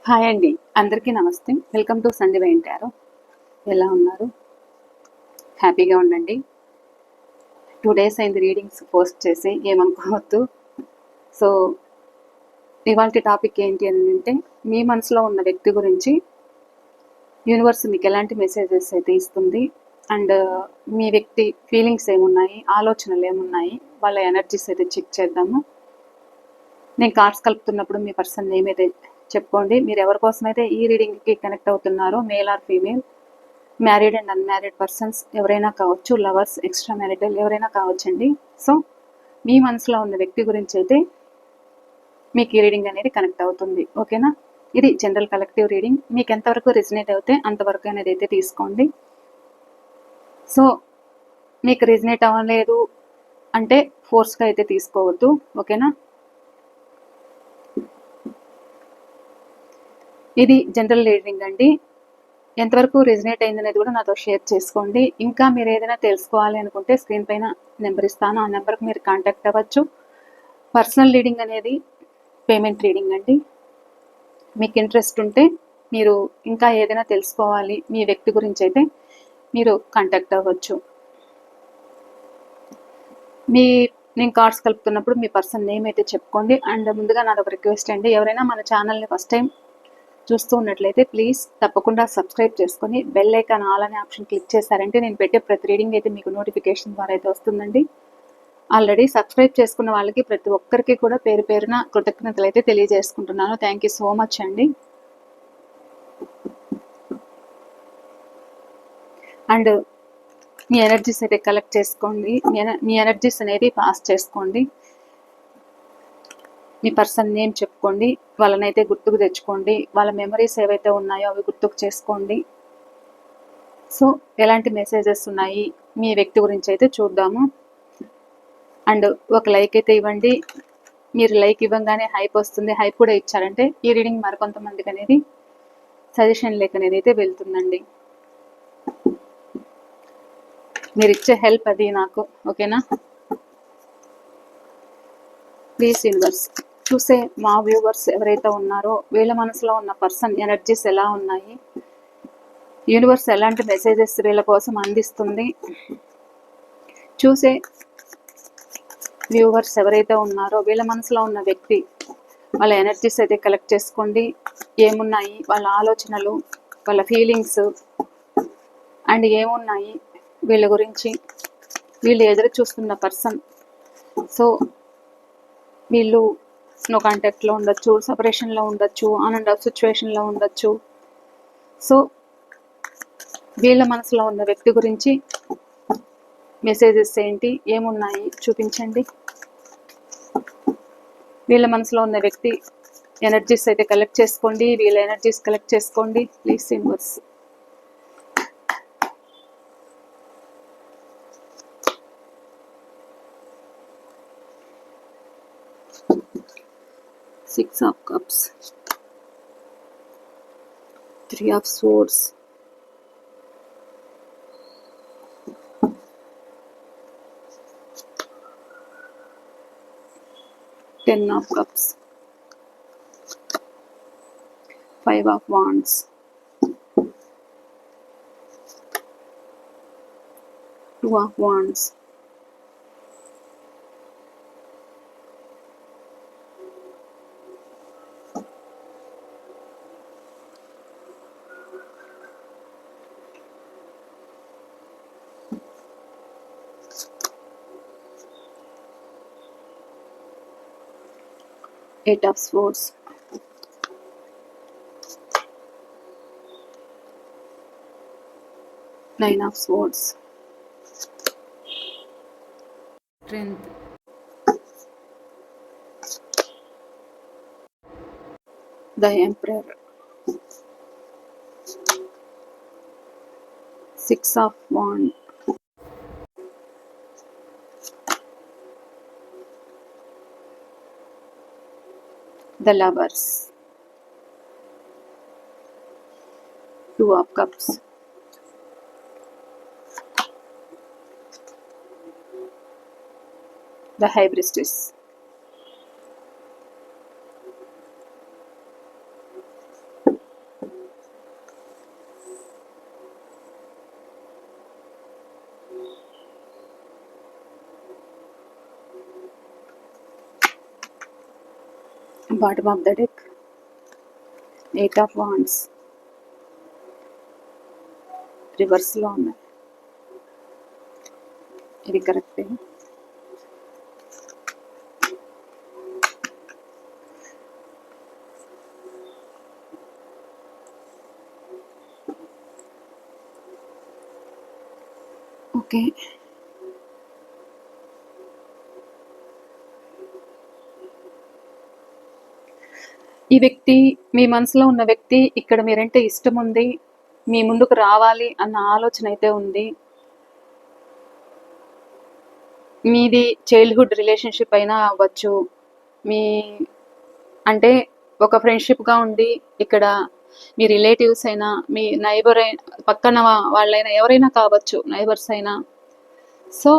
Hi అండి, అందరికీ నమస్తే. Welcome to Sandeep tarot. ఎలా ఉన్నారు? హ్యాపీగా ఉండండి. 2 డేస్ అయింది రీడింగ్స్ పోస్ట్ చేసి, ఏమనుకోవద్దు. సో ఇవాళ టాపిక్ ఏంటి అని అంటే, మీ మనసులో ఉన్న వ్యక్తి గురించి యూనివర్స్ మీకు ఎలాంటి మెసేజెస్ అయితే ఇస్తుంది, అండ్ మీ వ్యక్తి ఫీలింగ్స్ ఏమున్నాయి, ఆలోచనలు ఏమున్నాయి, వాళ్ళ ఎనర్జీస్ అయితే చెక్ చేద్దాము. నేను కార్డ్స్ కలుపుతున్నప్పుడు మీ పర్సన్ నేమ్ అయితే చెప్పుకోండి. మీరు ఎవరి కోసం అయితే ఈ రీడింగ్కి కనెక్ట్ అవుతున్నారో, male or female, married and unmarried persons ఎవరైనా కావచ్చు, లవర్స్, ఎక్స్ట్రా మ్యారిటల్ ఎవరైనా కావచ్చండి. సో మీ మనసులో ఉన్న వ్యక్తి గురించి అయితే మీకు ఈ రీడింగ్ అనేది కనెక్ట్ అవుతుంది. ఓకేనా? ఇది జనరల్ కలెక్టివ్ రీడింగ్. మీకు ఎంతవరకు రిజనేట్ అవుతే అంతవరకు అనేది అయితే తీసుకోండి. సో మీకు రిజనేట్ అవ్వలేదు అంటే ఫోర్స్గా అయితే తీసుకోవద్దు. ఓకేనా? ఇది జనరల్ రీడింగ్ అండి. ఎంతవరకు రెజినేట్ అయింది అనేది కూడా నాతో షేర్ చేసుకోండి. ఇంకా మీరు ఏదైనా తెలుసుకోవాలి అనుకుంటే స్క్రీన్ పైన నెంబర్ ఇస్తాను, ఆ నెంబర్కి మీరు కాంటాక్ట్ అవ్వచ్చు. పర్సనల్ రీడింగ్ అనేది పేమెంట్ రీడింగ్ అండి. మీకు ఇంట్రెస్ట్ ఉంటే మీరు ఇంకా ఏదైనా తెలుసుకోవాలి మీ వ్యక్తి గురించి అయితే మీరు కాంటాక్ట్ అవ్వచ్చు. నేను కార్డ్స్ కలుపుతున్నప్పుడు మీ పర్సన్ నేమ్ అయితే చెప్పుకోండి. అండ్ ముందుగా నాదొక రిక్వెస్ట్ అండి, ఎవరైనా మన ఛానల్ని ఫస్ట్ టైం చూస్తూ ఉన్నట్లయితే ప్లీజ్ తప్పకుండా సబ్స్క్రైబ్ చేసుకొని బెల్ ఐకాన్ ఆల్ అనే ఆప్షన్ క్లిక్ చేశారంటే నేను పెట్టే ప్రతి రీడింగ్ అయితే మీకు నోటిఫికేషన్ ద్వారా అయితే వస్తుందండి. ఆల్రెడీ సబ్స్క్రైబ్ చేసుకున్న వాళ్ళకి ప్రతి ఒక్కరికి కూడా పేరు పేరున కృతజ్ఞతలు అయితే తెలియజేసుకుంటున్నాను. థ్యాంక్ యూ సో మచ్ అండి. అండ్ మీ ఎనర్జీస్ అయితే కలెక్ట్ చేసుకోండి. మీ ఎనర్జీస్ అనేది పాస్ చేసుకోండి. మీ పర్సన్ నేమ్ చెప్పుకోండి, వాళ్ళనైతే గుర్తుకు తెచ్చుకోండి. వాళ్ళ మెమరీస్ ఏవైతే ఉన్నాయో అవి గుర్తుకు చేసుకోండి. సో ఎలాంటి మెసేజెస్ ఉన్నాయి మీ వ్యక్తి గురించి అయితే చూద్దాము. అండ్ ఒక లైక్ అయితే ఇవ్వండి. మీరు లైక్ ఇవ్వగానే హైప్ వస్తుంది. హైప్ కూడా ఇచ్చారంటే ఈ రీడింగ్ మరికొంతమందికి అనేది సజెషన్ లేక అనేది అయితే వెళ్తుందండి. మీరు ఇచ్చే హెల్ప్ అది నాకు. ఓకేనా? ప్లీజ్ యూనివర్స్, చూసే మా వ్యూవర్స్ ఎవరైతే ఉన్నారో వీళ్ళ మనసులో ఉన్న పర్సన్ ఎనర్జీస్ ఎలా ఉన్నాయి, యూనివర్స్ ఎలాంటి మెసేజెస్ వీళ్ళ కోసం అందిస్తుంది, చూసే వ్యూవర్స్ ఎవరైతే ఉన్నారో వీళ్ళ మనసులో ఉన్న వ్యక్తి వాళ్ళ ఎనర్జీస్ అయితే కలెక్ట్ చేసుకోండి. ఏమున్నాయి వాళ్ళ ఆలోచనలు, వాళ్ళ ఫీలింగ్స్, అండ్ ఏమున్నాయి వీళ్ళ గురించి, వీళ్ళు ఎదురు చూస్తున్న పర్సన్. సో వీళ్ళు నో కాంటాక్ట్లో ఉండొచ్చు, సపరేషన్లో ఉండొచ్చు, ఆన్ అండ్ ఆఫ్ సిచ్యువేషన్లో ఉండొచ్చు. సో వీళ్ళ మనసులో ఉన్న వ్యక్తి గురించి మెసేజెస్ ఏంటి, ఏమున్నాయి చూపించండి. వీళ్ళ మనసులో ఉన్న వ్యక్తి ఎనర్జీస్ అయితే కలెక్ట్ చేసుకోండి. వీళ్ళ ఎనర్జీస్ కలెక్ట్ చేసుకోండి please universe. Six of Cups, Three of Swords, Ten of Cups, Five of Wands, Two of Wands, Eight of Swords, Nine of Swords, Strength, the Emperor, Six of Wands, the Lovers, Two of Cups, the High Priestess, bottom of the deck 8 of wands రివర్స్లో ఉన్నాయి. ఇది కరెక్టే. Okay, ఈ వ్యక్తి, మీ మనసులో ఉన్న వ్యక్తి ఇక్కడ మీరంటే ఇష్టం ఉంది, మీ ముందుకు రావాలి అన్న ఆలోచన అయితే ఉంది. మీది చైల్డ్హుడ్ రిలేషన్షిప్ అయినా అవ్వచ్చు, మీ అంటే ఒక ఫ్రెండ్షిప్గా ఉండి ఇక్కడ మీ రిలేటివ్స్ అయినా, మీ నైబర్ అయినా, పక్కన వాళ్ళైనా, ఎవరైనా కావచ్చు, నైబర్స్ అయినా. సో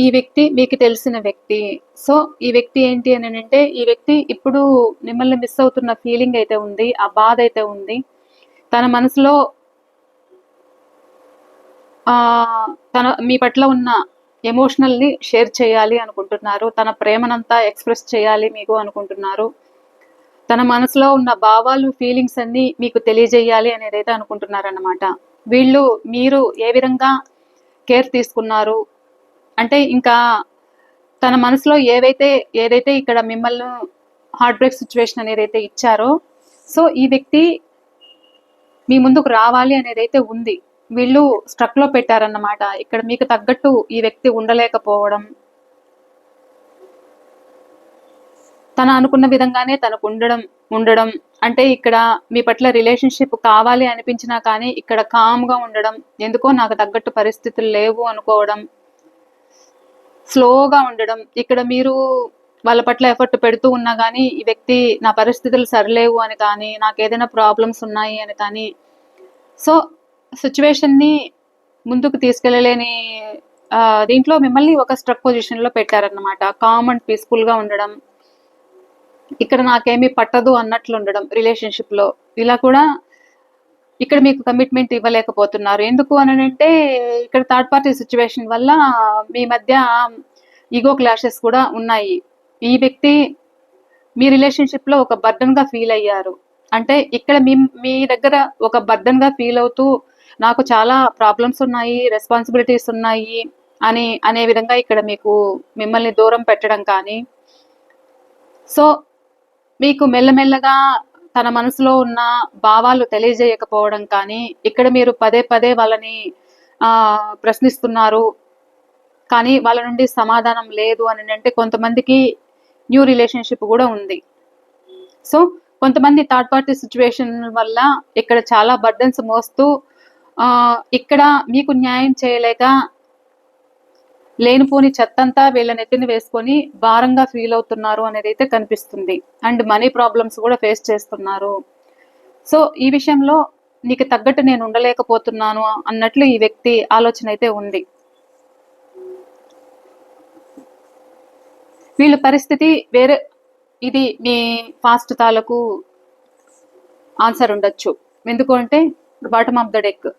ఈ వ్యక్తి మీకు తెలిసిన వ్యక్తి. సో ఈ వ్యక్తి ఏంటి అని అంటే, ఈ వ్యక్తి ఇప్పుడు మిమ్మల్ని మిస్ అవుతున్న ఫీలింగ్ అయితే ఉంది, ఆ బాధ అయితే ఉంది. తన మనసులో తన మీ పట్ల ఉన్న ఎమోషనల్ని షేర్ చేయాలి అనుకుంటున్నారు, తన ప్రేమనంతా ఎక్స్ప్రెస్ చేయాలి మీకు అనుకుంటున్నారు, తన మనసులో ఉన్న భావాలు, ఫీలింగ్స్ అన్ని మీకు తెలియజేయాలి అనేది అయితే అనుకుంటున్నారన్నమాట. వీళ్ళు మీరు ఏ విధంగా కేర్ తీసుకున్నారు అంటే, ఇంకా తన మనసులో ఏదైతే ఇక్కడ మిమ్మల్ని హార్ట్ బ్రేక్ సిచ్యువేషన్ అనేది అయితే ఇచ్చారో, సో ఈ వ్యక్తి మీ ముందుకు రావాలి అనేది అయితే ఉంది. వీళ్ళు స్ట్రక్ లో పెట్టారన్నమాట. ఇక్కడ మీకు తగ్గట్టు ఈ వ్యక్తి ఉండలేకపోవడం, తన అనుకున్న విధంగానే తనకు ఉండడం అంటే ఇక్కడ మీ పట్ల రిలేషన్షిప్ కావాలి అనిపించినా కానీ ఇక్కడ కామ్గా ఉండడం, ఎందుకో నాకు తగ్గట్టు పరిస్థితులు లేవు అనుకోవడం, స్లోగా ఉండడం. ఇక్కడ మీరు వాళ్ళ పట్ల ఎఫర్ట్ పెడుతూ ఉన్నా కానీ ఈ వ్యక్తి నా పరిస్థితులు సరిలేవు అని కానీ, నాకు ఏదైనా ప్రాబ్లమ్స్ ఉన్నాయి అని కానీ, సో సిచ్యువేషన్ని ముందుకు తీసుకెళ్ళలేని దీంట్లో మిమ్మల్ని ఒక స్ట్రక్ పొజిషన్లో పెట్టారన్నమాట. కామ్ అండ్ పీస్ఫుల్గా ఉండడం, ఇక్కడ నాకేమీ పట్టదు అన్నట్లు ఉండడం రిలేషన్షిప్లో. ఇలా కూడా ఇక్కడ మీకు కమిట్మెంట్ ఇవ్వలేకపోతున్నారు. ఎందుకు అని అంటే ఇక్కడ థర్డ్ పార్టీ సిచ్యువేషన్ వల్ల మీ మధ్య ఈగో క్లాషెస్ కూడా ఉన్నాయి. ఈ వ్యక్తి మీ రిలేషన్షిప్లో ఒక బర్డన్గా ఫీల్ అయ్యారు. అంటే ఇక్కడ మీ దగ్గర ఒక బర్డన్గా ఫీల్ అవుతూ నాకు చాలా ప్రాబ్లమ్స్ ఉన్నాయి, రెస్పాన్సిబిలిటీస్ ఉన్నాయి అనే విధంగా ఇక్కడ మిమ్మల్ని దూరం పెట్టడం కానీ, సో మీకు మెల్లమెల్లగా తన మనసులో ఉన్న భావాలు తెలియజేయకపోవడం కానీ, ఇక్కడ మీరు పదే పదే వాళ్ళని ప్రశ్నిస్తున్నారు కానీ వాళ్ళ నుండి సమాధానం లేదు అని అంటే కొంతమందికి న్యూ రిలేషన్షిప్ కూడా ఉంది. సో కొంతమంది థర్డ్ పార్టీ సిచ్యువేషన్ వల్ల ఇక్కడ చాలా బర్డన్స్ మోస్తూ ఇక్కడ మీకు న్యాయం చేయలేక లేనిపోని చెత్తంతా వీళ్ళ నెత్తిని వేసుకొని భారంగా ఫీల్ అవుతున్నారు అనేది అయితే కనిపిస్తుంది. అండ్ మనీ ప్రాబ్లమ్స్ కూడా ఫేస్ చేస్తున్నారు. సో ఈ విషయంలో నీకు తగ్గట్టు నేను ఉండలేకపోతున్నాను అన్నట్లు ఈ వ్యక్తి ఆలోచన అయితే ఉంది. వీళ్ళ పరిస్థితి వేరే, ఇది మీ ఫాస్ట్ తాలకు ఆన్సర్ ఉండొచ్చు. ఎందుకు అంటే bottom of the deck.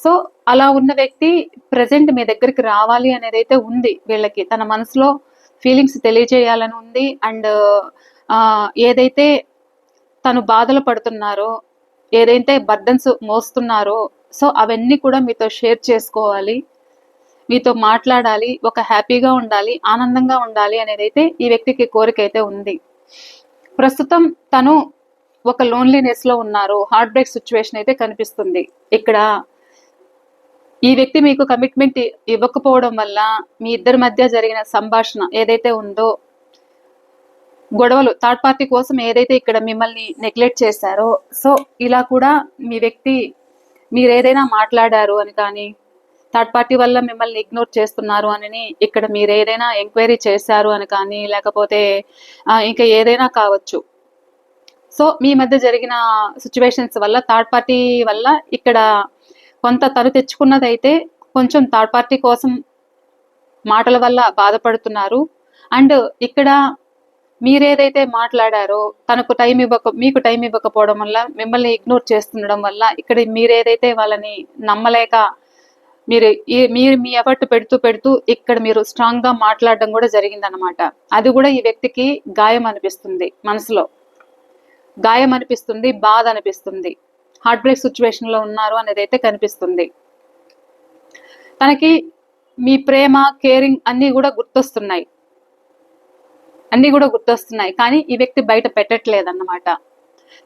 So అలా ఉన్న వ్యక్తి ప్రజెంట్ మీ దగ్గరికి రావాలి అనేది అయితే ఉంది. వీళ్ళకి తన మనసులో ఫీలింగ్స్ తెలియజేయాలని ఉంది. అండ్ ఏదైతే తను బాధలు పడుతున్నారో, ఏదైతే బర్డన్స్ మోస్తున్నారో, సో అవన్నీ కూడా మీతో షేర్ చేసుకోవాలి, మీతో మాట్లాడాలి, ఒక హ్యాపీగా ఉండాలి, ఆనందంగా ఉండాలి అనేది అయితే ఈ వ్యక్తికి కోరిక అయితే ఉంది. ప్రస్తుతం తను ఒక లోన్లీనెస్లో ఉన్నారు. హార్ట్ బ్రేక్ సిచ్యువేషన్ అయితే కనిపిస్తుంది. ఇక్కడ ఈ వ్యక్తి మీకు కమిట్మెంట్ ఇవ్వకపోవడం వల్ల మీ ఇద్దరి మధ్య జరిగిన సంభాషణ ఏదైతే ఉందో, గొడవలు, థర్డ్ పార్టీ కోసం ఏదైతే ఇక్కడ మిమ్మల్ని నెగ్లెక్ట్ చేశారో, సో ఇలా కూడా మీ వ్యక్తి మీరు ఏదైనా మాట్లాడారు అని కానీ, థర్డ్ పార్టీ వల్ల మిమ్మల్ని ఇగ్నోర్ చేస్తున్నారు అని ఇక్కడ మీరు ఏదైనా ఎంక్వైరీ చేశారు అని కానీ, లేకపోతే ఇంకా ఏదైనా కావచ్చు. సో మీ మధ్య జరిగిన సిచ్యువేషన్స్ వల్ల, థర్డ్ పార్టీ వల్ల ఇక్కడ కొంత తను తెచ్చుకున్నదైతే కొంచెం థర్డ్ పార్టీ కోసం మాటల వల్ల బాధపడుతున్నారు. అండ్ ఇక్కడ మీరేదైతే మాట్లాడారో తనకు మీకు టైం ఇవ్వకపోవడం వల్ల, మిమ్మల్ని ఇగ్నోర్ చేస్తుండడం వల్ల, ఇక్కడ మీరేదైతే వాళ్ళని నమ్మలేక మీరు మీ ఎఫర్ట్ పెడుతూ ఇక్కడ మీరు స్ట్రాంగ్ గా మాట్లాడడం కూడా జరిగిందనమాట. అది కూడా ఈ వ్యక్తికి గాయం అనిపిస్తుంది మనసులో. గాయం అనిపిస్తుంది, బాధ అనిపిస్తుంది, హార్ట్ బ్రేక్ సిచ్యువేషన్ లో ఉన్నారు అనేది అయితే కనిపిస్తుంది. తనకి మీ ప్రేమ, కేరింగ్ అన్నీ కూడా గుర్తొస్తున్నాయి, కానీ ఈ వ్యక్తి బయట పెట్టట్లేదు అన్నమాట.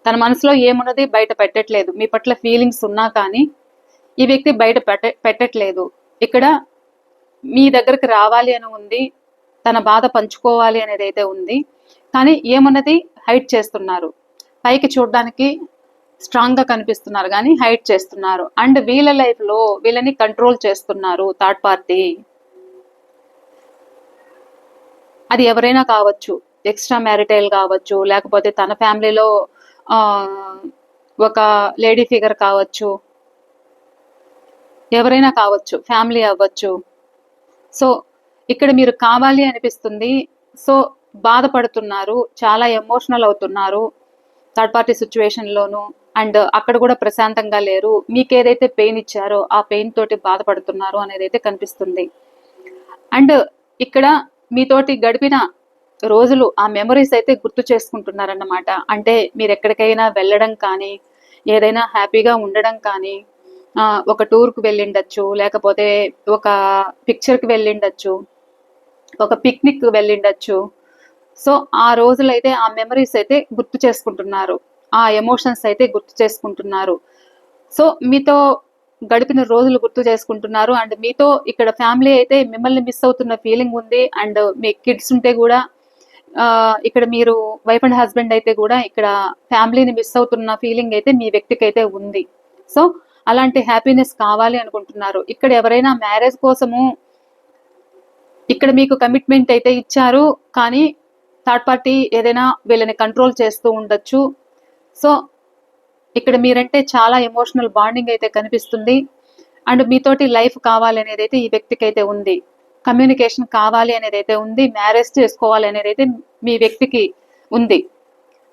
తన మనసులో ఏమున్నది బయట పెట్టట్లేదు. మీ పట్ల ఫీలింగ్స్ ఉన్నా కానీ ఈ వ్యక్తి బయట పెట్టట్లేదు. ఇక్కడ మీ దగ్గరకు రావాలి అని ఉంది, తన బాధ పంచుకోవాలి అనేది అయితే ఉంది, కానీ ఏమున్నది హైడ్ చేస్తున్నారు. పైకి చూడడానికి స్ట్రాంగ్ గా కనిపిస్తున్నారు కానీ హైడ్ చేస్తున్నారు. అండ్ వీళ్ళ లైఫ్ లో వీళ్ళని కంట్రోల్ చేస్తున్నారు థర్డ్ పార్టీ. అది ఎవరైనా కావచ్చు, ఎక్స్ట్రా మ్యారిటైల్ కావచ్చు, లేకపోతే తన ఫ్యామిలీలో ఒక లేడీ ఫిగర్ కావచ్చు, ఎవరైనా కావచ్చు, ఫ్యామిలీ అవ్వచ్చు. సో ఇక్కడ మీరు కావాలి అనిపిస్తుంది. సో బాధపడుతున్నారు, చాలా ఎమోషనల్ అవుతున్నారు థర్డ్ పార్టీ సిచ్యువేషన్లోను. అండ్ అక్కడ కూడా ప్రశాంతంగా లేరు. మీకు ఏదైతే పెయిన్ ఇచ్చారో ఆ పెయిన్ తోటి బాధపడుతున్నారు అనేది అయితే కనిపిస్తుంది. అండ్ ఇక్కడ మీతోటి గడిపిన రోజులు, ఆ మెమరీస్ అయితే గుర్తు చేసుకుంటున్నారన్నమాట. అంటే మీరు ఎక్కడికైనా వెళ్ళడం కానీ, ఏదైనా హ్యాపీగా ఉండడం కానీ, ఒక టూర్కి వెళ్ళిండొచ్చు, లేకపోతే ఒక పిక్చర్కి వెళ్ళిండొచ్చు, ఒక పిక్నిక్ వెళ్ళిండొచ్చు. సో ఆ రోజులైతే, ఆ మెమరీస్ అయితే గుర్తు చేసుకుంటున్నారు, ఆ ఎమోషన్స్ అయితే గుర్తు చేసుకుంటున్నారు. సో మీతో గడిపిన రోజులు గుర్తు చేసుకుంటున్నారు. అండ్ మీతో ఇక్కడ ఫ్యామిలీ అయితే మిమ్మల్ని మిస్ అవుతున్న ఫీలింగ్ ఉంది. అండ్ మీ కిడ్స్ ఉంటే కూడా ఇక్కడ మీరు వైఫ్ అండ్ హస్బెండ్ అయితే కూడా ఇక్కడ ఫ్యామిలీని మిస్ అవుతున్న ఫీలింగ్ అయితే మీ వ్యక్తికి అయితే ఉంది. సో అలాంటి హ్యాపీనెస్ కావాలి అనుకుంటున్నారు. ఇక్కడ ఎవరైనా మ్యారేజ్ కోసము ఇక్కడ మీకు కమిట్మెంట్ అయితే ఇచ్చారు, కానీ థర్డ్ పార్టీ ఏదైనా వీళ్ళని కంట్రోల్ చేస్తూ ఉండొచ్చు. సో ఇక్కడ మీరంటే చాలా ఎమోషనల్ బాండింగ్ అయితే కనిపిస్తుంది. అండ్ మీతోటి లైఫ్ కావాలి అనేది అయితే ఈ వ్యక్తికి అయితే ఉంది, కమ్యూనికేషన్ కావాలి అనేది అయితే ఉంది, మ్యారేజ్ చేసుకోవాలి అనేది అయితే మీ వ్యక్తికి ఉంది,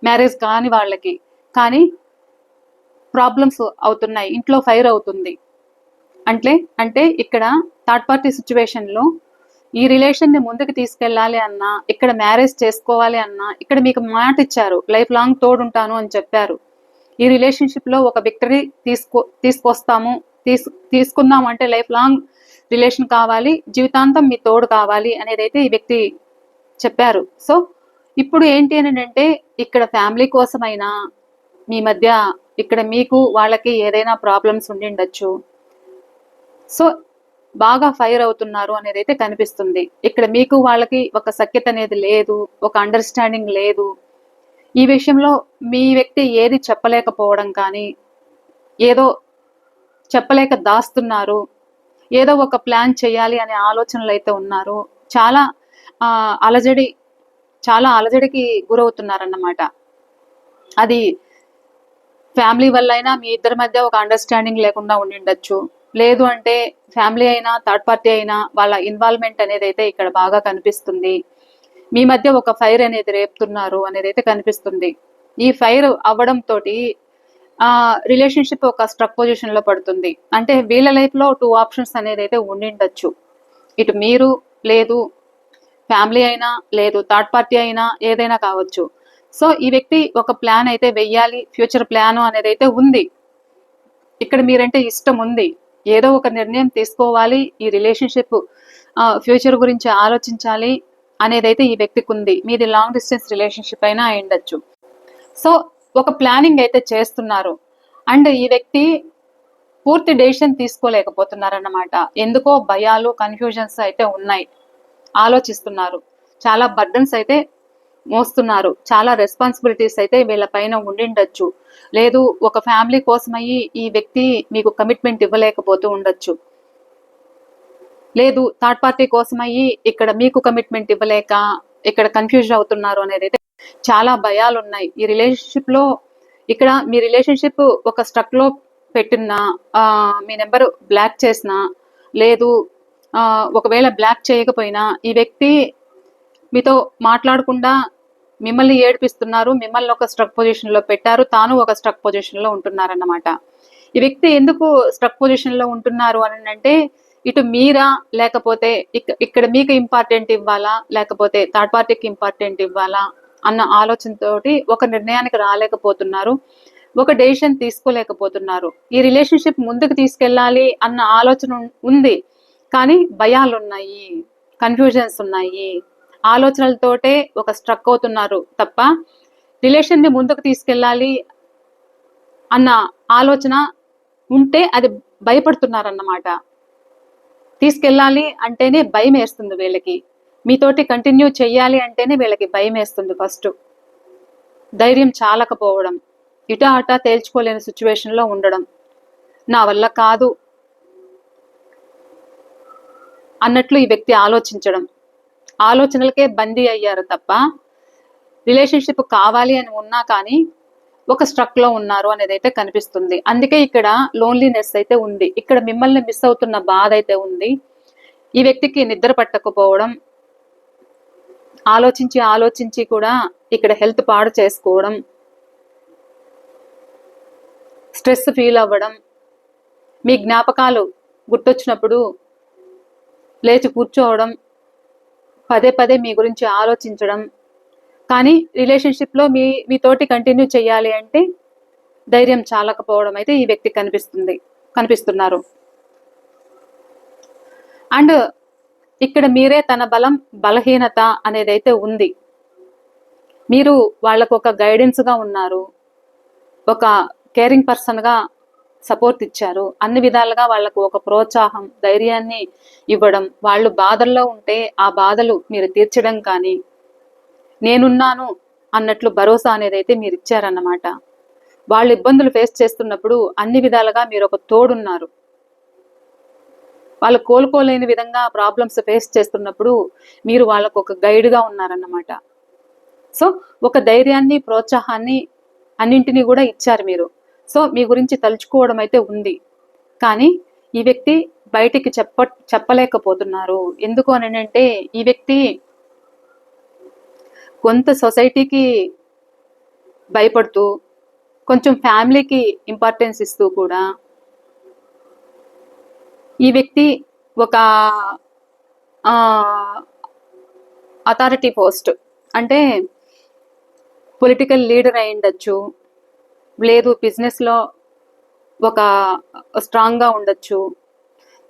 మ్యారేజ్ కాని వాళ్ళకి. కానీ ప్రాబ్లమ్స్ అవుతున్నాయి, ఇంట్లో ఫైర్ అవుతుంది. అంటే ఇక్కడ థర్డ్ పార్టీ సిచ్యువేషన్లో ఈ రిలేషన్ని ముందుకు తీసుకెళ్ళాలి అన్నా, ఇక్కడ మ్యారేజ్ చేసుకోవాలి అన్నా, ఇక్కడ మీకు మాట ఇచ్చారు, లైఫ్ లాంగ్ తోడుంటాను అని చెప్పారు. ఈ రిలేషన్షిప్లో ఒక విక్టరీ తీసుకుందాం అంటే లైఫ్ లాంగ్ రిలేషన్ కావాలి, జీవితాంతం మీ తోడు కావాలి అనేది అయితే ఈ వ్యక్తి చెప్పారు. సో ఇప్పుడు ఏంటి అని అంటే ఇక్కడ ఫ్యామిలీ కోసమైనా, మీ మధ్య ఇక్కడ మీకు వాళ్ళకి ఏదైనా ప్రాబ్లమ్స్ ఉండిండొచ్చు. సో బాగా ఫైర్ అవుతున్నారు అనేది అయితే కనిపిస్తుంది. ఇక్కడ మీకు వాళ్ళకి ఒక సఖ్యత అనేది లేదు, ఒక అండర్స్టాండింగ్ లేదు. ఈ విషయంలో మీ వ్యక్తి ఏది చెప్పలేకపోవడం కానీ, ఏదో చెప్పలేక దాస్తున్నారు, ఏదో ఒక ప్లాన్ చేయాలి అనే ఆలోచనలు అయితే ఉన్నారు. చాలా అలజడికి గురవుతున్నారన్నమాట. అది ఫ్యామిలీ వల్ల అయినా, మీ ఇద్దరి మధ్య ఒక అండర్స్టాండింగ్ లేకుండా ఉండిండొచ్చు, లేదు అంటే ఫ్యామిలీ అయినా థర్డ్ పార్టీ అయినా వాళ్ళ ఇన్వాల్వ్మెంట్ అనేది అయితే ఇక్కడ బాగా కనిపిస్తుంది. మీ మధ్య ఒక ఫైర్ అనేది రేపుతున్నారు అనేది అయితే కనిపిస్తుంది. ఈ ఫైర్ అవ్వడం తోటి రిలేషన్షిప్ ఒక స్ట్రక్ పొజిషన్ లో పడుతుంది. అంటే వీళ్ళ లైఫ్ లో 2 ఆప్షన్స్ అనేది అయితే ఉండిండొచ్చు. ఇటు మీరు, లేదు ఫ్యామిలీ అయినా, లేదు థర్డ్ పార్టీ అయినా, ఏదైనా కావచ్చు. సో ఈ వ్యక్తి ఒక ప్లాన్ అయితే వెయ్యాలి, ఫ్యూచర్ ప్లాన్ అనేది అయితే ఉంది. ఇక్కడ మీరంటే ఇష్టం ఉంది, ఏదో ఒక నిర్ణయం తీసుకోవాలి, ఈ రిలేషన్షిప్ ఫ్యూచర్ గురించి ఆలోచించాలి అనేది అయితే ఈ వ్యక్తికి ఉంది. మీది లాంగ్ డిస్టెన్స్ రిలేషన్షిప్ అయినా అయ్యుండొచ్చు. సో ఒక ప్లానింగ్ అయితే చేస్తున్నారు. అండ్ ఈ వ్యక్తి పూర్తి డెసిషన్ తీసుకోలేకపోతున్నారన్నమాట. ఎందుకో భయాలు, కన్ఫ్యూజన్స్ అయితే ఉన్నాయి, ఆలోచిస్తున్నారు, చాలా బర్డన్స్ అయితే మోస్తున్నారు, చాలా రెస్పాన్సిబిలిటీస్ అయితే వీళ్ళ పైన ఉండిండొచ్చు. లేదు ఒక ఫ్యామిలీ కోసమయ్యి ఈ వ్యక్తి మీకు కమిట్మెంట్ ఇవ్వలేకపోతూ ఉండొచ్చు, లేదు థర్డ్ పార్టీ కోసమయ్యి ఇక్కడ మీకు కమిట్మెంట్ ఇవ్వలేక ఇక్కడ కన్ఫ్యూజ్ అవుతున్నారు అనేది అయితే చాలా భయాలు ఉన్నాయి ఈ రిలేషన్షిప్ లో. ఇక్కడ మీ రిలేషన్షిప్ ఒక స్ట్రక్ లో పెట్టినా, మీ నెంబర్ బ్లాక్ చేసినా, లేదు ఒకవేళ బ్లాక్ చేయకపోయినా ఈ వ్యక్తి మీతో మాట్లాడకుండా మిమ్మల్ని ఏడిపిస్తున్నారు, మిమ్మల్ని ఒక స్ట్రక్ పొజిషన్ లో పెట్టారు, తాను ఒక స్ట్రక్ పొజిషన్ లో ఉంటున్నారన్నమాట. ఈ వ్యక్తి ఎందుకు స్ట్రక్ పొజిషన్ లో ఉంటున్నారు అని అంటే, ఇటు మీరా, లేకపోతే ఇక్కడ మీకు ఇంపార్టెంట్ ఇవ్వాలా, లేకపోతే థర్డ్ పార్టీకి ఇంపార్టెంట్ ఇవ్వాలా అన్న ఆలోచనతోటి ఒక నిర్ణయానికి రాలేకపోతున్నారు, ఒక డెసిషన్ తీసుకోలేకపోతున్నారు. ఈ రిలేషన్షిప్ ముందుకు తీసుకెళ్ళాలి అన్న ఆలోచన ఉంది, కానీ భయాలు ఉన్నాయి, కన్ఫ్యూజన్స్ ఉన్నాయి, ఆలోచనలతోటే ఒక స్ట్రక్ అవుతున్నారు తప్ప రిలేషన్ని ముందుకు తీసుకెళ్ళాలి అన్న ఆలోచన ఉంటే అది భయపడుతున్నారన్నమాట. తీసుకెళ్ళాలి అంటేనే భయం వేస్తుంది వీళ్ళకి, మీతోటి కంటిన్యూ చెయ్యాలి అంటేనే వీళ్ళకి భయం వేస్తుంది. ఫస్ట్ ధైర్యం చాలకపోవడం, ఇటా అటా తేల్చుకోలేని సిచ్యువేషన్లో ఉండడం, నా వల్ల కాదు అన్నట్లు ఈ వ్యక్తి ఆలోచించడం, ఆలోచనలకే బందీ అయ్యారు తప్ప రిలేషన్షిప్ కావాలి అని ఉన్నా కానీ ఒక స్ట్రక్ లో ఉన్నారు అనేది అయితే కనిపిస్తుంది. అందుకే ఇక్కడ లోన్లీనెస్ అయితే ఉంది, ఇక్కడ మిమ్మల్ని మిస్ అవుతున్న బాధ అయితే ఉంది. ఈ వ్యక్తికి నిద్ర పట్టకపోవడం, ఆలోచించి ఆలోచించి కూడా ఇక్కడ హెల్త్ పాడు చేసుకోవడం, స్ట్రెస్ ఫీల్ అవ్వడం, మీ జ్ఞాపకాలు గుర్తొచ్చినప్పుడు లేచి కూర్చోవడం, పదే పదే మీ గురించి ఆలోచించడం, కానీ రిలేషన్షిప్లో మీతోటి కంటిన్యూ చేయాలి అంటే ధైర్యం చాలకపోవడం అయితే ఈ వ్యక్తి కనిపిస్తున్నారు. అండ్ ఇక్కడ మీరే తన బలహీనత అనేది అయితే ఉంది. మీరు వాళ్ళకు ఒక గైడెన్స్గా ఉన్నారు, ఒక కేరింగ్ పర్సన్గా సపోర్ట్ ఇచ్చారు, అన్ని విధాలుగా వాళ్ళకు ఒక ప్రోత్సాహం, ధైర్యాన్ని ఇవ్వడం, వాళ్ళు బాధల్లో ఉంటే ఆ బాధలు మీరు తీర్చడం కానీ, నేనున్నాను అన్నట్లు భరోసా అనేది అయితే మీరు ఇచ్చారన్నమాట. వాళ్ళు ఇబ్బందులు ఫేస్ చేస్తున్నప్పుడు అన్ని విధాలుగా మీరు ఒక తోడున్నారు. వాళ్ళు కోలుకోలేని విధంగా ప్రాబ్లమ్స్ ఫేస్ చేస్తున్నప్పుడు మీరు వాళ్ళకు ఒక గైడ్గా ఉన్నారన్నమాట. సో ఒక ధైర్యాన్ని, ప్రోత్సాహాన్ని అన్నింటినీ కూడా ఇచ్చారు మీరు. సో మీ గురించి తలుచుకోవడం అయితే ఉంది, కానీ ఈ వ్యక్తి బయటికి చెప్పలేకపోతున్నారు. ఎందుకు అని అంటే ఈ వ్యక్తి కొంత సొసైటీకి భయపడుతూ, కొంచెం ఫ్యామిలీకి ఇంపార్టెన్స్ ఇస్తూ కూడా ఈ వ్యక్తి ఒక అథారిటీ పోస్ట్ అంటే పొలిటికల్ లీడర్ అయి ఉండొచ్చు, లేదు బిజినెస్లో ఒక స్ట్రాంగ్గా ఉండొచ్చు,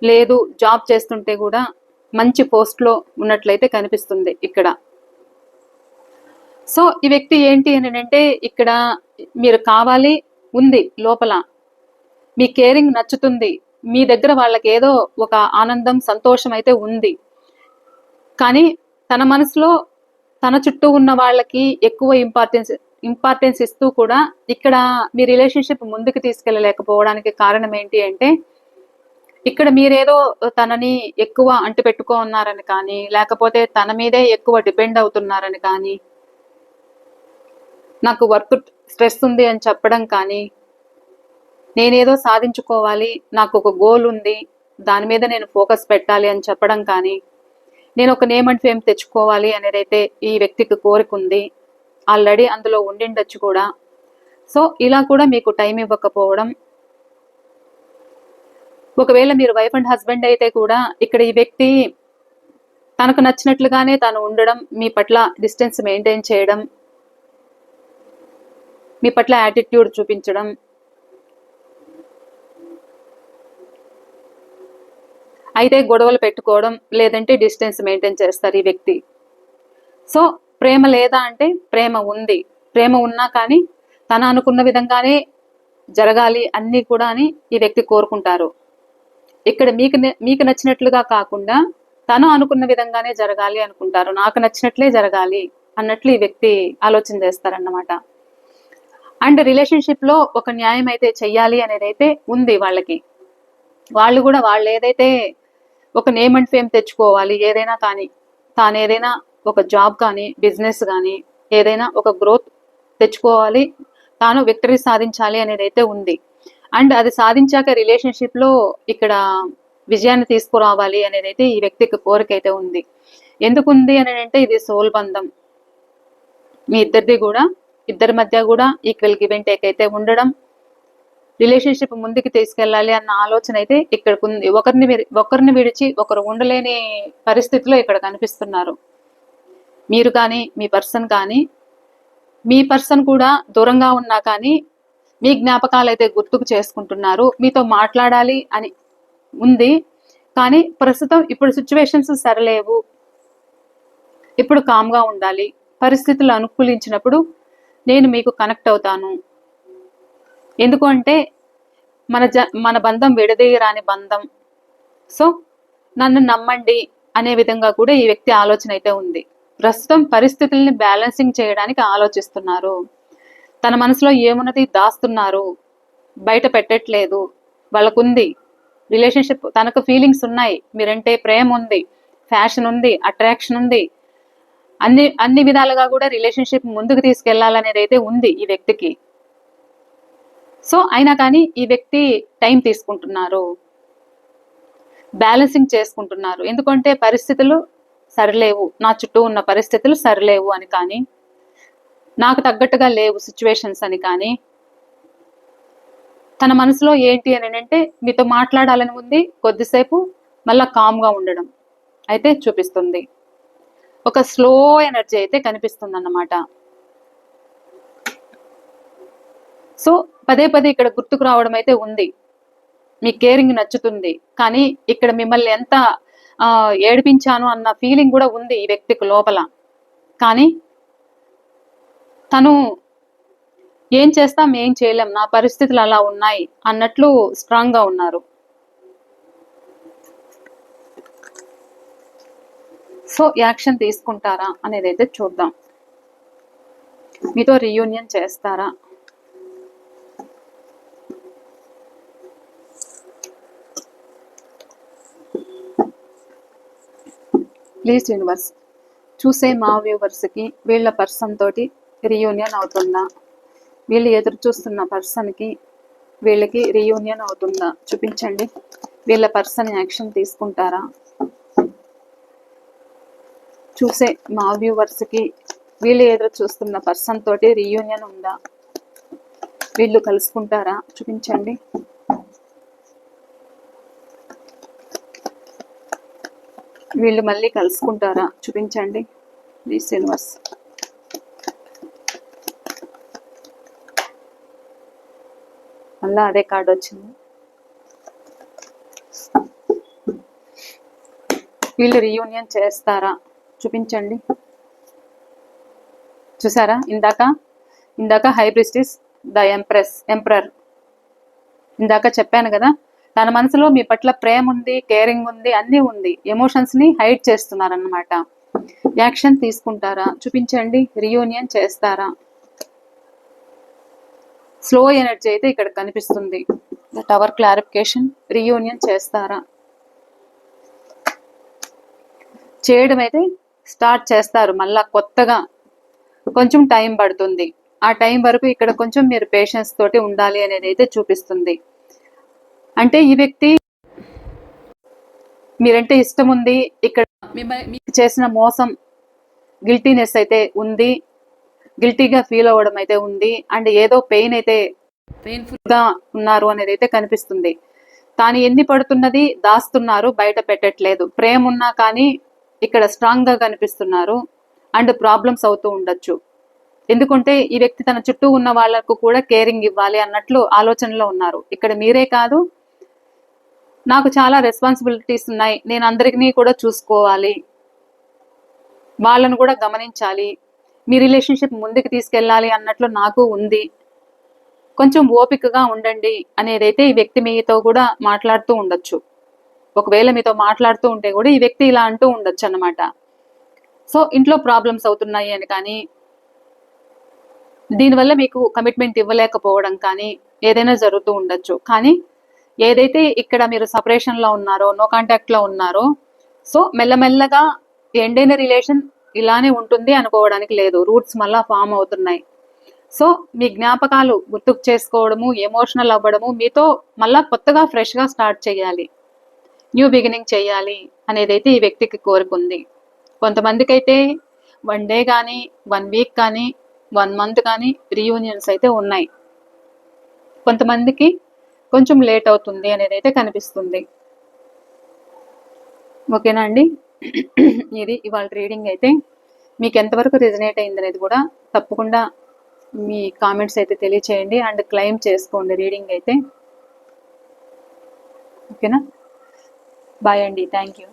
లేదు జాబ్ చేస్తుంటే కూడా మంచి పోస్ట్లో ఉన్నట్లయితే కనిపిస్తుంది ఇక్కడ. సో ఈ వ్యక్తి ఏంటి అని అంటే ఇక్కడ మీరు కావాలి ఉంది, లోపల మీ కేరింగ్ నచ్చుతుంది, మీ దగ్గర వాళ్ళకి ఏదో ఒక ఆనందం, సంతోషం అయితే ఉంది, కానీ తన మనసులో తన చుట్టూ ఉన్న వాళ్ళకి ఎక్కువ ఇంపార్టెన్స్ ఇస్తూ కూడా ఇక్కడ మీ రిలేషన్షిప్ ముందుకు తీసుకెళ్ళలేకపోవడానికి కారణం ఏంటి అంటే ఇక్కడ మీరేదో తనని ఎక్కువ అంటిపెట్టుకో ఉన్నారని కానీ, లేకపోతే తన మీదే ఎక్కువ డిపెండ్ అవుతున్నారని కానీ, నాకు వర్క్ స్ట్రెస్ ఉంది అని చెప్పడం కానీ, నేనేదో సాధించుకోవాలి, నాకు ఒక గోల్ ఉంది, దాని మీద నేను ఫోకస్ పెట్టాలి అని చెప్పడం కానీ, నేను ఒక నేమ్ అండ్ ఫేమ్ తెచ్చుకోవాలి అనేది అయితే ఈ వ్యక్తికి కోరిక ఉంది, ఆల్రెడీ అందులో ఉండిండొచ్చు కూడా. సో ఇలా కూడా మీకు టైం ఇవ్వకపోవడం, ఒకవేళ మీరు వైఫ్ అండ్ హస్బెండ్ అయితే కూడా ఇక్కడ ఈ వ్యక్తి తనకు నచ్చినట్లుగానే తను ఉండడం, మీ పట్ల డిస్టెన్స్ మెయింటైన్ చేయడం, మీ పట్ల యాటిట్యూడ్ చూపించడం, అయితే గొడవలు పెట్టుకోవడం, లేదంటే డిస్టెన్స్ మెయింటైన్ చేస్తారు ఈ వ్యక్తి. సో ప్రేమ లేదా అంటే ప్రేమ ఉంది, ప్రేమ ఉన్నా కానీ తను అనుకున్న విధంగానే జరగాలి అన్నీ కూడా అని ఈ వ్యక్తి కోరుకుంటారు. ఇక్కడ మీకు నచ్చినట్లుగా కాకుండా తను అనుకున్న విధంగానే జరగాలి అనుకుంటారు, నాకు నచ్చినట్లే జరగాలి అన్నట్లు ఈ వ్యక్తి ఆలోచన చేస్తారన్నమాట. అండ్ రిలేషన్షిప్లో ఒక న్యాయం అయితే చెయ్యాలి అనేది అయితే ఉంది వాళ్ళకి. వాళ్ళు కూడా వాళ్ళు ఏదైతే ఒక నేమ్ అండ్ ఫేమ్ తెచ్చుకోవాలి, ఏదైనా కానీ తాను ఏదైనా ఒక జాబ్ కానీ, బిజినెస్ కానీ, ఏదైనా ఒక గ్రోత్ తెచ్చుకోవాలి, తాను విక్టరీ సాధించాలి అనేది అయితే ఉంది. అండ్ అది సాధించాక రిలేషన్షిప్లో ఇక్కడ విజయాన్ని తీసుకురావాలి అనేది అయితే ఈ వ్యక్తికి కోరిక అయితే ఉంది. ఎందుకు ఉంది అని అంటే ఇది సోల్ బంధం, మీ ఇద్దరి మధ్య కూడా ఈక్వల్ గివ్ అండ్ టేక్ అయితే ఉండడం, రిలేషన్షిప్ ముందుకు తీసుకెళ్ళాలి అన్న ఆలోచన అయితే ఇక్కడికి ఉంది. ఒకరిని విడిచి ఒకరు ఉండలేని పరిస్థితిలో ఇక్కడ కనిపిస్తున్నారు. మీరు కానీ మీ పర్సన్ కానీ మీ పర్సన్ కూడా దూరంగా ఉన్నా కానీ మీ జ్ఞాపకాలు అయితే గుర్తుకు చేసుకుంటున్నారు, మీతో మాట్లాడాలి అని ఉంది. కానీ ప్రస్తుతం ఇప్పుడు సిచ్యువేషన్స్ సరిలేవు, ఇప్పుడు కామ్గా ఉండాలి, పరిస్థితులు అనుకూలించినప్పుడు నేను మీకు కనెక్ట్ అవుతాను. ఎందుకంటే మన బంధం విడదీయరాని బంధం. సో నన్ను నమ్మండి అనే విధంగా కూడా ఈ వ్యక్తి ఆలోచన అయితే ఉంది. ప్రస్తుతం పరిస్థితుల్ని బ్యాలెన్సింగ్ చేయడానికి ఆలోచిస్తున్నారు. తన మనసులో ఏమున్నది దాస్తున్నారు, బయట పెట్టట్లేదు. వాళ్ళకుంది రిలేషన్షిప్, తనకు ఫీలింగ్స్ ఉన్నాయి, మీరంటే ప్రేమ ఉంది, ఫ్యాషన్ ఉంది, అట్రాక్షన్ ఉంది, అన్ని విధాలుగా కూడా రిలేషన్షిప్ ముందుకు తీసుకెళ్లాలనేది అయితే ఉంది ఈ వ్యక్తికి. సో అయినా కానీ ఈ వ్యక్తి టైం తీసుకుంటున్నారు, బ్యాలెన్సింగ్ చేసుకుంటున్నారు. ఎందుకంటే పరిస్థితులు సరిలేవు, నా చుట్టూ ఉన్న పరిస్థితులు సరిలేవు అని కానీ, నాకు తగ్గట్టుగా లేవు సిచ్యువేషన్స్ అని కానీ, తన మనసులో ఏంటి అని అంటే మీతో మాట్లాడాలని ఉంది, కొద్దిసేపు మళ్ళా కామ్గా ఉండడం అయితే చూపిస్తుంది. ఒక స్లో ఎనర్జీ అయితే కనిపిస్తుంది అన్నమాట. సో పదే పదే ఇక్కడ గుర్తుకు రావడం అయితే ఉంది. మీ కేరింగ్ నచ్చుతుంది, కానీ ఇక్కడ మిమ్మల్ని ఎంత ఏడిపించాను అన్న ఫీలింగ్ కూడా ఉంది ఈ వ్యక్తికి లోపల. కానీ తను ఏం చేస్తాం ఏం చేయలేం, నా పరిస్థితులు అలా ఉన్నాయి అన్నట్లు స్ట్రాంగ్గా ఉన్నారు. సో యాక్షన్ తీసుకుంటారా అనేది అయితే చూద్దాం. మీతో రీయూనియన్ చేస్తారా? ప్లీజ్ యూనివర్స్, చూసే మా వ్యూవర్స్కి వీళ్ళ పర్సన్ తోటి రీయూనియన్ అవుతుందా, వీళ్ళు ఎదురు చూస్తున్న పర్సన్కి వీళ్ళకి రీయూనియన్ అవుతుందా చూపించండి. వీళ్ళ పర్సన్ యాక్షన్ తీసుకుంటారా? చూసే మా వ్యూవర్స్కి వీళ్ళు ఎదురు చూస్తున్న పర్సన్ తోటి రీయూనియన్ ఉందా, వీళ్ళు కలుసుకుంటారా చూపించండి. వీళ్ళు మళ్ళీ కలుసుకుంటారా చూపించండి ప్లీజ్ యూనివర్స్. మళ్ళీ అదే కార్డు వచ్చింది. వీళ్ళు రీయూనియన్ చేస్తారా చూపించండి. చూసారా, ఇందాక హై ప్రీస్టెస్, ద ఎంపరర్. ఇందాక చెప్పాను కదా, తన మనసులో మీ పట్ల ప్రేమ ఉంది, కేరింగ్ ఉంది, అన్నీ ఉంది. ఎమోషన్స్ ని హైడ్ చేస్తున్నారన్నమాట. యాక్షన్ తీసుకుంటారా చూపించండి. రీయూనియన్ చేస్తారా? స్లో ఎనర్జీ అయితే ఇక్కడ కనిపిస్తుంది. Tower clarification. రీయూనియన్ చేస్తారా? చేయడం అయితే స్టార్ట్ చేస్తారు మళ్ళా కొత్తగా. కొంచెం టైం పడుతుంది. ఆ టైం వరకు ఇక్కడ కొంచెం మీరు పేషెన్స్ తోటి ఉండాలి అనేది అయితే చూపిస్తుంది. అంటే ఈ వ్యక్తి మీరంటే ఇష్టం ఉంది, ఇక్కడ మీకు చేసిన మోసం గిల్టీనెస్ అయితే ఉంది, గిల్టీగా ఫీల్ అవ్వడం అయితే ఉంది, అండ్ ఏదో పెయిన్ఫుల్ గా ఉన్నారు అనేది అయితే కనిపిస్తుంది. తాను ఎన్ని పడుతున్నది దాస్తున్నారు, బయట పెట్టట్లేదు. ప్రేమ ఉన్నా కానీ ఇక్కడ స్ట్రాంగ్ గా కనిపిస్తున్నారు, అండ్ ప్రాబ్లమ్స్ అవుతూ ఉండొచ్చు. ఎందుకంటే ఈ వ్యక్తి తన చుట్టూ ఉన్న వాళ్లకు కూడా కేరింగ్ ఇవ్వాలి అన్నట్లు ఆలోచనలో ఉన్నారు. ఇక్కడ మీరే కాదు, నాకు చాలా రెస్పాన్సిబిలిటీస్ ఉన్నాయి, నేను అందరికీ కూడా చూసుకోవాలి, వాళ్ళను కూడా గమనించాలి, మీ రిలేషన్షిప్ ముందుకు తీసుకెళ్ళాలి అన్నట్లు నాకు ఉంది, కొంచెం ఓపికగా ఉండండి అనేదైతే ఈ వ్యక్తి మీతో కూడా మాట్లాడుతూ ఉండొచ్చు. ఒకవేళ మీతో మాట్లాడుతూ ఉంటే కూడా ఈ వ్యక్తి ఇలా అంటూ ఉండొచ్చు అన్నమాట. సో ఇంట్లో ప్రాబ్లమ్స్ అవుతున్నాయి అని కానీ, దీనివల్ల మీకు కమిట్మెంట్ ఇవ్వలేకపోవడం కానీ ఏదైనా జరుగుతూ ఉండొచ్చు. కానీ ఏదైతే ఇక్కడ మీరు సపరేషన్ లో ఉన్నారో, నో కాంటాక్ట్ లో ఉన్నారో, సో మెల్లమెల్లగా ఎండ్ అయిన రిలేషన్ ఇలానే ఉంటుంది అనుకోవడానికి లేదు. రూట్స్ మళ్ళా ఫామ్ అవుతున్నాయి. సో మీ జ్ఞాపకాలు గుర్తుకు చేసుకోవడము, ఎమోషనల్ అవ్వడము, మీతో మళ్ళా కొత్తగా ఫ్రెష్ గా స్టార్ట్ చేయాలి, న్యూ బిగినింగ్ చేయాలి అనేదైతే ఈ వ్యక్తికి కోరుకుంది. కొంతమందికి అయితే 1 డే కానీ, 1 వీక్ కానీ, 1 మంత్ కానీ రీయూనియన్స్ అయితే ఉన్నాయి. కొంతమందికి కొంచెం లేట్ అవుతుంది అనేది అయితే కనిపిస్తుంది. ఓకేనా అండి? ఇది ఇవాళ రీడింగ్ అయితే మీకు ఎంతవరకు రిజనేట్ అయింది అనేది కూడా తప్పకుండా మీ కామెంట్స్ అయితే తెలియచేయండి అండ్ క్లెయిమ్ చేసుకోండి రీడింగ్ అయితే. ఓకేనా? బాయ్ అండి. Thank you.